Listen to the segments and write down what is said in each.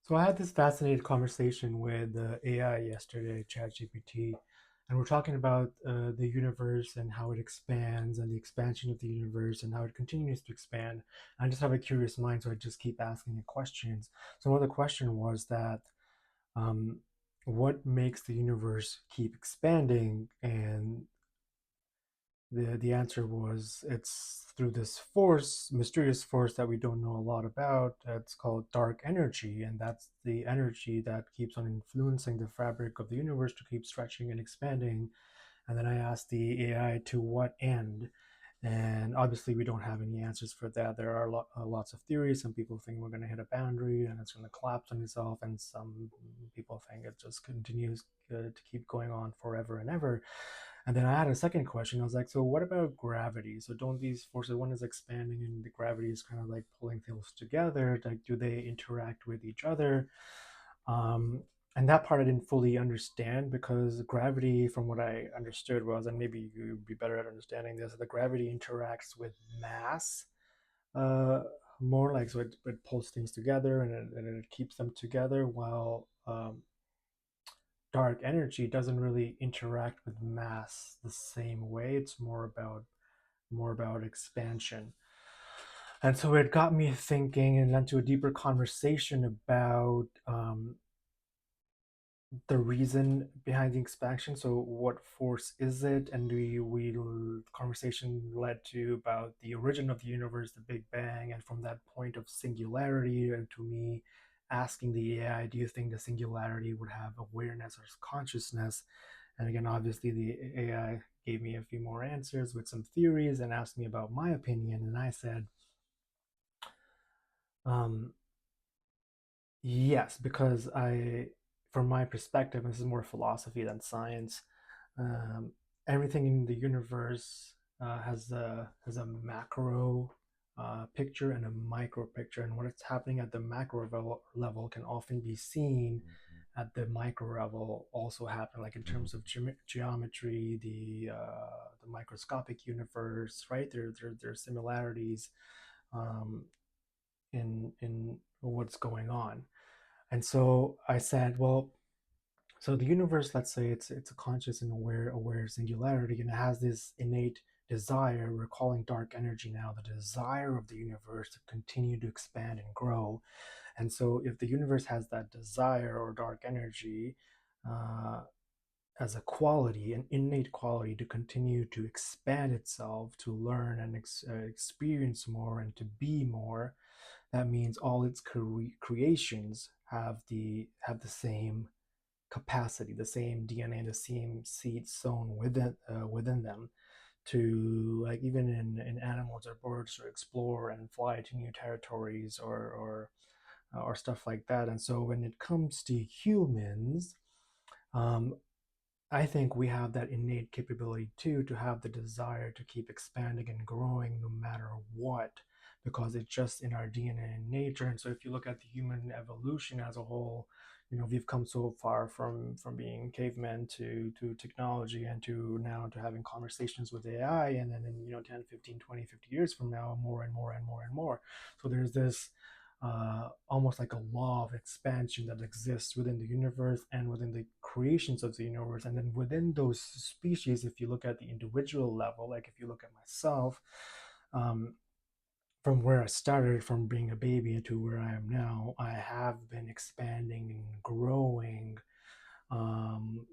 So I had this fascinating conversation with AI yesterday, ChatGPT, and we're talking about the universe and how it expands and the expansion of the universe and how it continues to expand. I just have a curious mind, so I just keep asking it questions. So one of the question was that um, what makes the universe keep expanding? And the answer was it's through this force, mysterious force that we don't know a lot about. It's called dark energy, and that's the energy that keeps on influencing the fabric of the universe to keep stretching and expanding. And then I asked the AI to what end, and obviously we don't have any answers for that. There are lots of theories. Some people think we're going to hit a boundary and it's going to collapse on itself, and some people think it just continues to keep going on forever and ever. And then I had a second question. I was like, so what about gravity? So don't these forces, one is expanding and the gravity is kind of like pulling things together. Like, do they interact with each other? Um, and that part I didn't fully understand because gravity, from what I understood, was, and maybe you'd be better at understanding this, the gravity interacts with mass uh, more like, so it pulls things together and it keeps them together, while dark energy doesn't really interact with mass the same way. It's more about expansion. And so it got me thinking and led to a deeper conversation about the reason behind the expansion. So what force is it? And we conversation led to about the origin of the universe, the Big Bang, and from that point of singularity, and to me asking the AI, do you think the singularity would have awareness or consciousness? And again, obviously the AI gave me a few more answers with some theories and asked me about my opinion, and I said, um, yes, because from my perspective, and this is more philosophy than science, um, everything in the universe has a macro picture and a micro picture, and what's happening at the macro level can often be seen at the micro level also happen, like in terms of geometry, the microscopic universe, right? There are similarities um, in what's going on. And so I said, well, so the universe, let's say it's a conscious and aware singularity, and it has this innate desire. We're calling dark energy now the desire of the universe to continue to expand and grow. And so if the universe has that desire or dark energy uh, as a quality, an innate quality to continue to expand itself, to learn and experience more and to be more, that means all its creations have the same capacity, the same DNA, the same seed sown within them to, like, even in animals or birds, to explore and fly to new territories or stuff like that. And so when it comes to humans, um, I think we have that innate capability too, to have the desire to keep expanding and growing no matter what, because it's just in our DNA and nature. And so if you look at the human evolution as a whole, we've come so far from being cavemen to technology, and to now to having conversations with AI, and then in 10, 15, 20, 50 years from now, more and more and more and more. So there's this almost like a law of expansion that exists within the universe and within the creations of the universe. And then within those species, if you look at the individual level, like if you look at myself, um, from where I started, from being a baby to where I am now, I have been expanding and growing,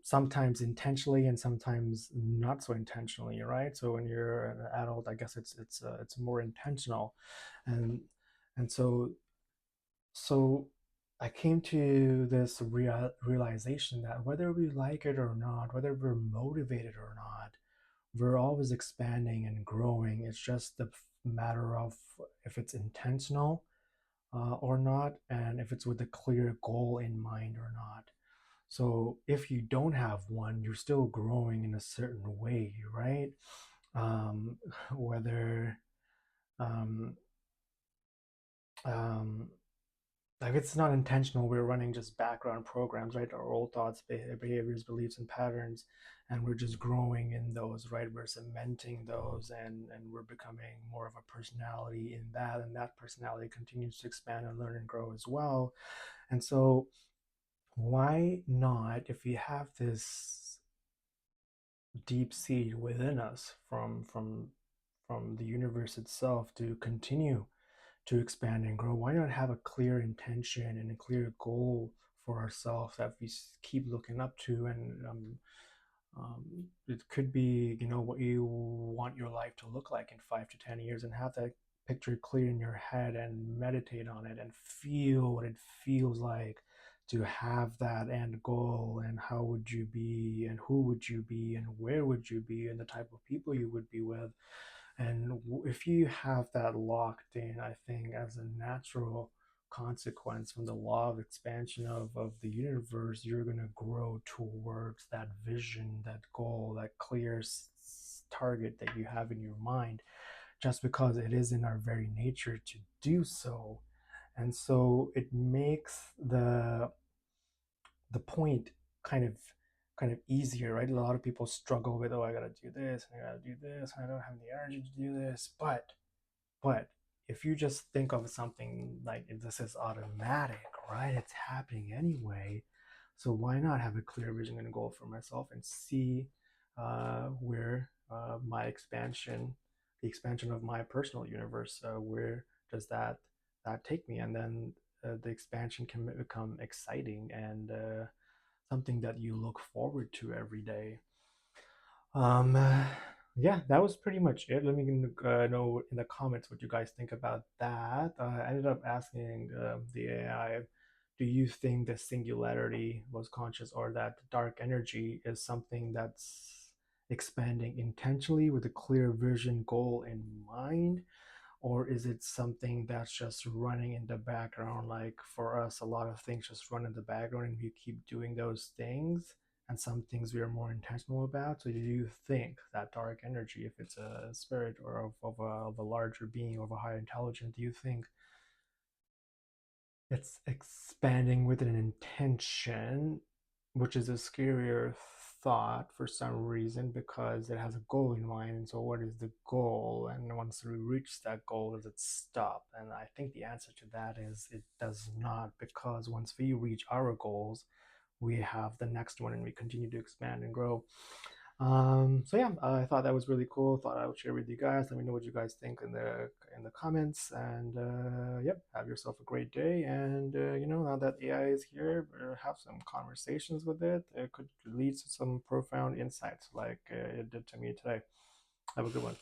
sometimes intentionally and sometimes not so intentionally, right? So when you're an adult, I guess it's more intentional, and and so I came to this realization that whether we like it or not, whether we're motivated or not, we're always expanding and growing. It's just the matter of if it's intentional or not, and if it's with a clear goal in mind or not. So if you don't have one, you're still growing in a certain way, right? Um, whether um, um, like, it's not intentional, we're running just background programs, right? Our old thoughts, behaviors, beliefs, and patterns, and we're just growing in those, right? We're cementing those, and we're becoming more of a personality in that, and that personality continues to expand and learn and grow as well. And so, why not, if we have this deep seed within us from the universe itself to continue to expand and grow, why not have a clear intention and a clear goal for ourselves that we keep looking up to? And it could be, what you want your life to look like in 5 to 10 years, and have that picture clear in your head and meditate on it and feel what it feels like to have that end goal, and how would you be, and who would you be, and where would you be, and the type of people you would be with. And if you have that locked in, I think as a natural consequence from the law of expansion of the universe, you're going to grow towards that vision, that goal, that clear target that you have in your mind, just because it is in our very nature to do so. And so it makes the point kind of easier, right? A lot of people struggle with, oh, I gotta do this and I gotta do this, and I don't have the energy to do this. But if you just think of something like, if this is automatic, right? It's happening anyway. So why not have a clear vision and goal for myself, and see where my expansion, the expansion of my personal universe, where does that take me? And then the expansion can become exciting, and something that you look forward to every day. Um, uh, yeah, that was pretty much it. Let me know in the comments what you guys think about that. I ended up asking the AI, do you think the singularity was conscious, or that dark energy is something that's expanding intentionally with a clear vision goal in mind? Or is it something that's just running in the background? Like for us, a lot of things just run in the background and we keep doing those things, and some things we are more intentional about. So do you think that dark energy, if it's a spirit or of a larger being, of a higher intelligence, do you think it's expanding with an intention, which is a scarier thought for some reason, because it has a goal in mind? And so, what is the goal? And once we reach that goal, does it stop? And I think the answer to that is it does not, because once we reach our goals, we have the next one and we continue to expand and grow. So yeah, I thought that was really cool. Thought I would share with you guys. Let me know what you guys think in the comments. And yep, have yourself a great day. And now that AI is here, have some conversations with it. It could lead to some profound insights, like it did to me today. Have a good one.